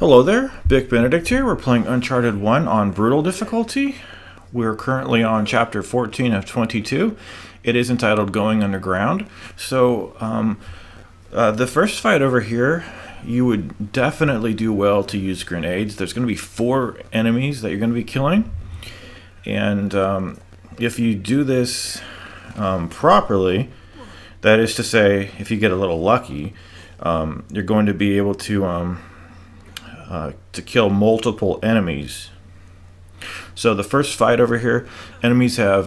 Hello there, Bic Benedict here. We're playing Uncharted 1 on brutal difficulty. We're currently on chapter 14 of 22. It is entitled Going Underground. So, the first fight over here, you would definitely do well to use grenades. There's going to be 4 enemies that you're going to be killing. And if you do this properly, that is to say, if you get a little lucky, you're going to be able to kill multiple enemies. So the first fight over here, enemies have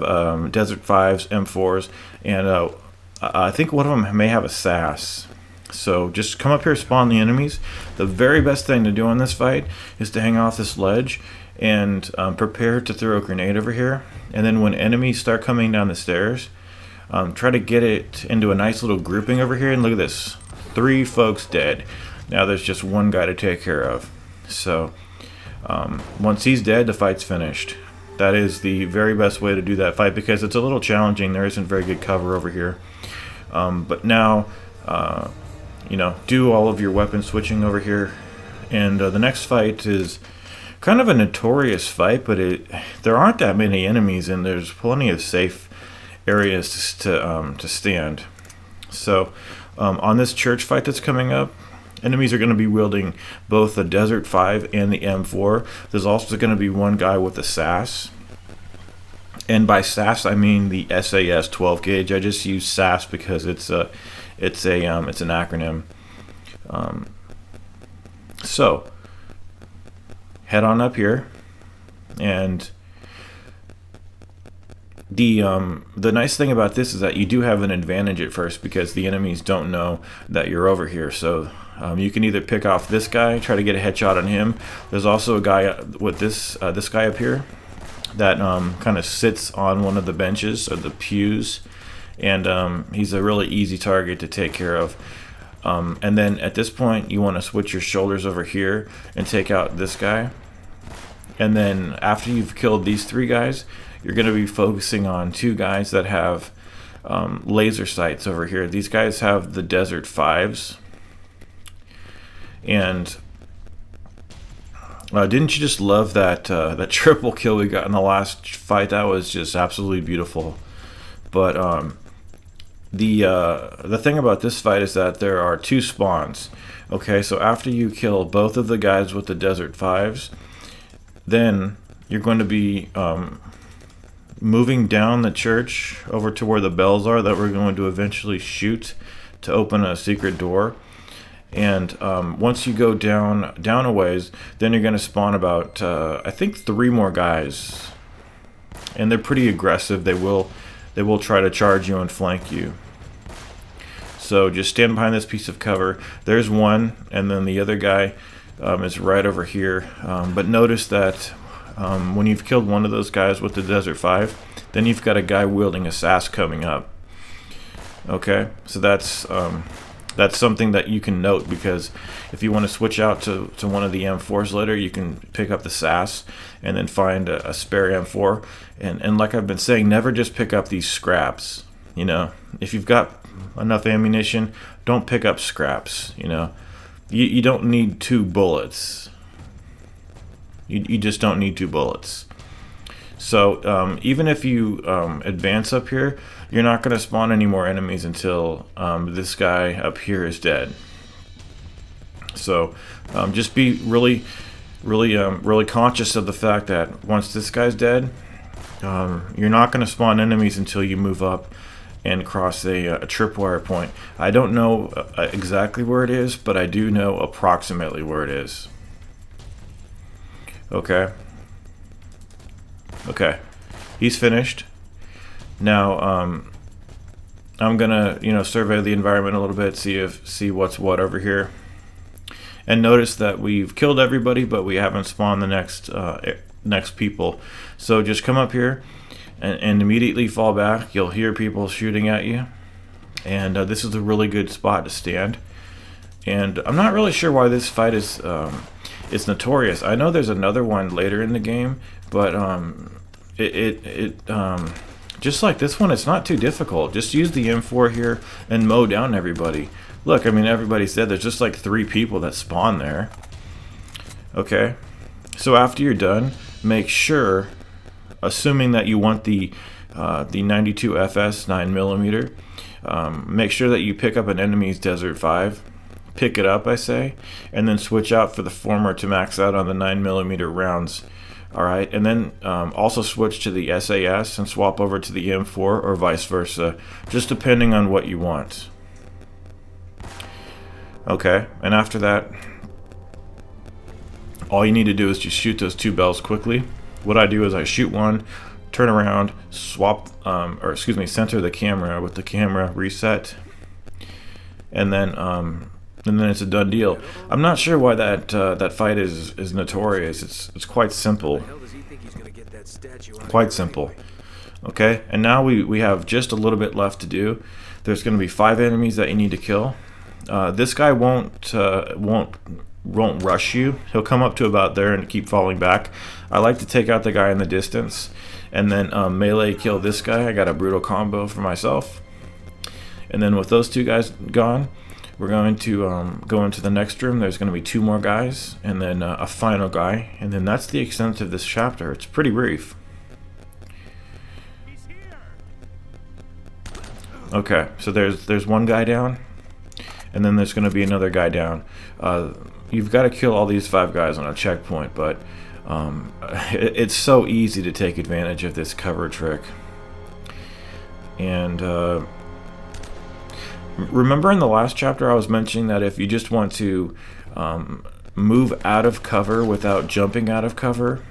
Desert 5s, M4s, and I think one of them may have a SAS. So just come up here, spawn the enemies. The very best thing to do in this fight is to hang off this ledge and prepare to throw a grenade over here. And then when enemies start coming down the stairs, try to get it into a nice little grouping over here. And look at this, 3 folks dead. Now there's just 1 guy to take care of. So once he's dead, the fight's finished. That is the very best way to do that fight because it's a little challenging. There isn't very good cover over here. But now, do all of your weapon switching over here. And the next fight is kind of a notorious fight, but there aren't that many enemies, and there's plenty of safe areas to stand. So on this church fight that's coming up, enemies are going to be wielding both the Desert 5 and the M4. There's also going to be 1 guy with a SAS. And by SAS, I mean the SAS 12 gauge. I just use SAS because it's an acronym. So head on up here, and the nice thing about this is that you do have an advantage at first because the enemies don't know that you're over here. So you can either pick off this guy, try to get a headshot on him. There's also a guy with this guy up here that kind of sits on one of the benches or the pews, and he's a really easy target to take care of. And then at this point, you want to switch your shoulders over here and take out this guy. And then after you've killed these 3 guys, you're going to be focusing on 2 guys that have laser sights over here. These guys have the Desert 5s. And didn't you just love that triple kill we got in the last fight? That was just absolutely beautiful. But the thing about this fight is that there are 2 spawns. Okay, so after you kill both of the guys with the Desert 5s, then you're going to be moving down the church over to where the bells are that we're going to eventually shoot to open a secret door. And once you go down a ways, then you're going to spawn about I think 3 more guys, and they're pretty aggressive. They will try to charge you and flank you. So just stand behind this piece of cover. There's one, and then the other guy is right over here. But notice that when you've killed one of those guys with the Desert 5, then you've got a guy wielding a SAS coming up. Okay, so that's something that you can note, because if you want to switch out to one of the M4s later, you can pick up the SAS and then find a spare M4. And like I've been saying, never just pick up these scraps. If you've got enough ammunition, don't pick up scraps. You don't need 2 bullets. You just don't need 2 bullets. So even if you advance up here, you're not going to spawn any more enemies until this guy up here is dead. So just be really conscious of the fact that once this guy's dead, you're not going to spawn enemies until you move up and cross a tripwire point. I don't know exactly where it is, but I do know approximately where it is. Okay, he's finished. Now I'm gonna survey the environment a little bit, see what's what over here, and notice that we've killed everybody, but we haven't spawned the next people. So just come up here and immediately fall back. You'll hear people shooting at you, and this is a really good spot to stand. And I'm not really sure why this fight is it's notorious. I know there's another one later in the game, but just like this one, it's not too difficult. Just use the M4 here and mow down everybody. Look, I mean, everybody's dead. There's just like 3 people that spawn there. Okay, so after you're done, make sure, assuming that you want the 92 FS 9mm, make sure that you pick up an enemy's Desert 5. Pick it up, I say, and then switch out for the former to max out on the 9mm rounds. Alright, and then also switch to the SAS and swap over to the M4 or vice versa, just depending on what you want. Okay, and after that, all you need to do is just shoot those 2 bells quickly. What I do is I shoot one, turn around, swap, center the camera with the camera reset, and then it's a done deal. I'm not sure why that fight is notorious. It's quite simple. Quite simple. Okay, and now we have just a little bit left to do. There's going to be 5 enemies that you need to kill. This guy won't rush you. He'll come up to about there and keep falling back. I like to take out the guy in the distance and then melee kill this guy. I got a brutal combo for myself. And then with those 2 guys gone, we're going to go into the next room. There's going to be 2 more guys and then a final guy, and then that's the extent of this chapter. It's pretty brief. Okay, so there's 1 guy down, and then there's going to be another guy down. You've got to kill all these 5 guys on a checkpoint, but it's so easy to take advantage of this cover trick. And remember in the last chapter I was mentioning that if you just want to move out of cover without jumping out of cover,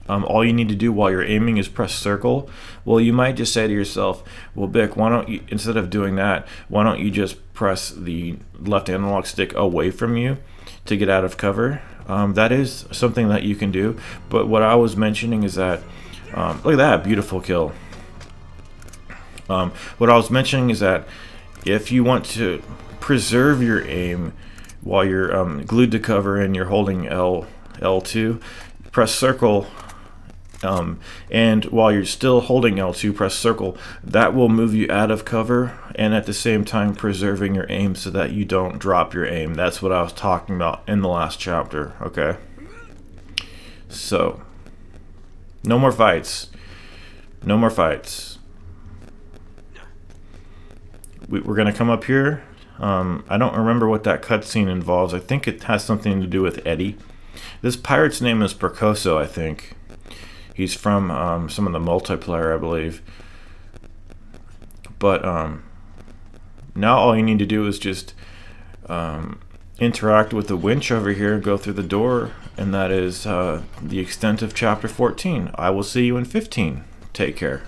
all you need to do while you're aiming is press circle. Well, you might just say to yourself, well, Bick, why don't you, instead of doing that, why don't you just press the left analog stick away from you to get out of cover? That is something that you can do, but what I was mentioning is that, look at that, beautiful kill. What I was mentioning is that if you want to preserve your aim while you're glued to cover and you're holding L2, press circle, and while you're still holding L2, press circle. That will move you out of cover and at the same time preserving your aim so that you don't drop your aim. That's what I was talking about in the last chapter, okay? So, no more fights. No more fights. We're going to come up here. I don't remember what that cutscene involves. I think it has something to do with Eddie. This pirate's name is Percoso, I think. He's from some of the multiplayer, I believe. But now all you need to do is just interact with the winch over here, go through the door, and that is the extent of Chapter 14. I will see you in 15. Take care.